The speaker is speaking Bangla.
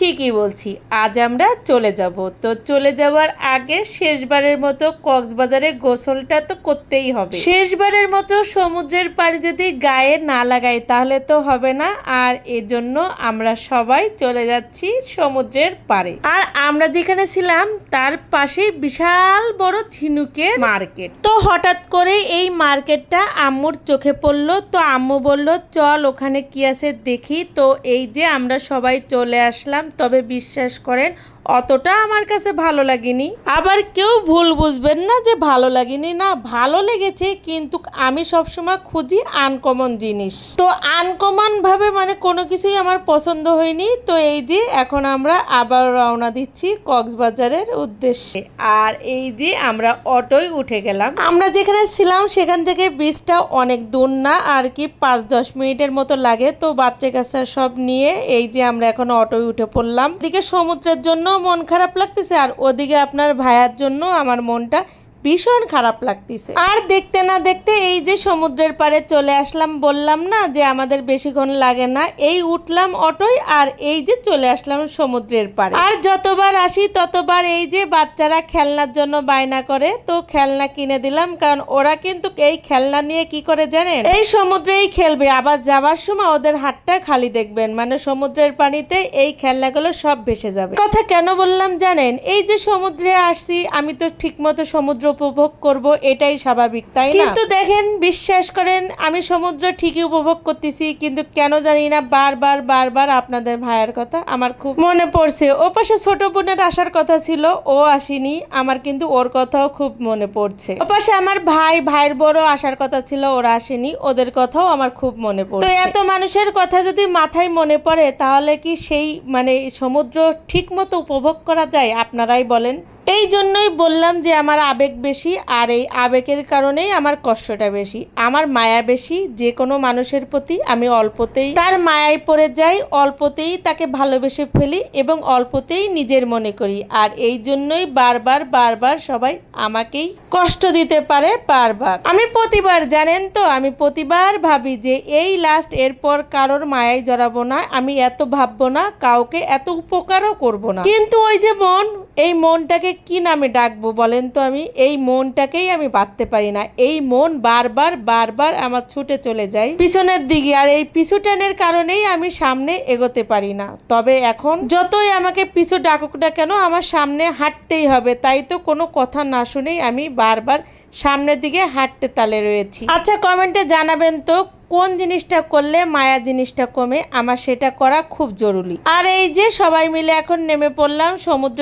ঠিকই বলছি, আজ আমরা চলে যাব। তো চলে যাওয়ার আগে শেষবারের মতো কক্সবাজারে গোসলটা তো করতেই হবে। শেষবারের মতো সমুদ্রের পানি যদি গায়ে না লাগাই তাহলে তো হবে না। আর এজন্য আমরা সবাই চলে যাচ্ছি সমুদ্রের পাড়ে। আর আমরা যেখানে ছিলাম তার পাশেই বিশাল বড় ঝিনুকের মার্কেট। তো হঠাৎ করে এই মার্কেটটা আম্মুর চোখে পড়লো। তো আম্মু বলল চল ওখানে কি আছে দেখি। তো এই যে আমরা সবাই চলে আসলাম। তবে বিশ্বাস করেন অতটা আমার কাছে ভালো লাগেনি। আবার কেউ ভুল বুঝবেন না যে ভালো লাগেনি, না ভালো লেগেছে, কিন্তু আমি সবসময় খুঁজি আনকমন জিনিস। তো আনকমন ভাবে মানে কোনো কিছুই আমার পছন্দ হয়নি। তো এই যে এখন আমরা আবার রওনা দিচ্ছি কক্সবাজারের উদ্দেশ্যে। আর এই যে আমরা অটোয় উঠে গেলাম। আমরা যেখানে ছিলাম সেখান থেকে বিচটা অনেক দূর না, আর কি 5-10 মিনিটের মতো লাগে। তো বাচ্চা কাচ্চা সব নিয়ে এই যে আমরা এখন অটোয় উঠে পড়লাম। এদিকে সমুদ্রের জন্য মন খারাপ লাগতেছে, আর ওদিকে আপনার ভাইয়ার জন্য আমার মনটা ভীষণ খারাপ লাগতেছে। আর দেখতে না দেখতে এই যে সমুদ্রের পাড়ে চলে আসলাম। বললাম না যে আমাদের বেশিক্ষণ লাগে না, এই উঠলাম অটোয় আর এই যে চলে আসলাম সমুদ্রের পাড়ে। আর যতবার আসি ততবার এই যে বাচ্চারা খেলনার জন্য বায়না করে, তো খেলনা কিনে দিলাম। কারণ ওরা কিন্তু এই খেলনা নিয়ে কি করে জানেন, এই সমুদ্রেই খেলবে, আবার যাবার সময় ওদের হাতটা খালি দেখবেন, মানে সমুদ্রের পানিতে এই খেলনাগুলো সব ভেসে যাবে। কথা কেন বললাম জানেন, এই যে সমুদ্রে আসছি আমি তো ঠিকমতো সমুদ্র উপভোগ করব, এটাই স্বাভাবিক, তাই না? কিন্তু দেখেন, বিশ্বাস করেন আমি সমুদ্র ঠিকই উপভোগ করতেছি, কিন্তু কেন জানি না বারবার বারবার আপনাদের ভাইয়ের কথা আমার খুব মনে পড়ছে। ও পাশে ছোট বোনের আসার কথা ছিল, ও আসেনি, আমার কিন্তু ওর কথাও খুব মনে পড়ছে। ও পাশে আমার ভাইয়ের বড় আসার কথা ছিল, ওরা আসেনি, ওদের কথাও আমার খুব মনে পড়ছে। তো এত মানুষের কথা যদি মাথায় মনে পড়ে তাহলে কি সেই মানে সমুদ্র ঠিক মতো উপভোগ করা যায়? আপনারাই বলেন। এই জন্যই বললাম যে আমার আবেগ বেশি, আর এই আবেগের কারণেই আমার কষ্টটা বেশি, আমার মায়া বেশি। যে কোনো মানুষের প্রতি আমি অল্পতেই তার মায়ায় পড়ে যাই, অল্পতেই তাকে ভালোবেসে ফেলি এবং অল্পতেই নিজের মনে করি। আর এই জন্যই বারবার বারবার সবাই আমাকেই কষ্ট দিতে পারে বারবার। আমি প্রতিবার জানেন তো, আমি প্রতিবার ভাবি যে এই লাস্ট, এরপর কারোর মায়ায় জড়াবো না, আমি এত ভাববো না, কাউকে এত উপকারও করব না। কিন্তু ওই যে মন, এই মনটাকে কি নামে ডাকবো বলেন তো? আমি এই মনটাকেই আমি বাঁধতে পারি না। এই মন বারবার বারবার আমার ছুটে চলে যায় পিছনের দিকে, আর এই পিছু টানের কারণেই আমি সামনে এগোতে পারি না। তবে এখন যতই আমাকে পিছু ডাকুক না কেন, আমার সামনে হাঁটতেই হবে। তাই তো কোনো কথা না শুনেই আমি বারবার সামনের দিকে হাঁটতে তালে রয়েছি। আচ্ছা, কমেন্টে জানাবেন তো কোন জিনিসটা করলে মায়া জিনিসটা কমে, আমার সেটা করা খুব জরুরি। আর এই যে সবাই মিলে এখন নেমে পড়লাম সমুদ্র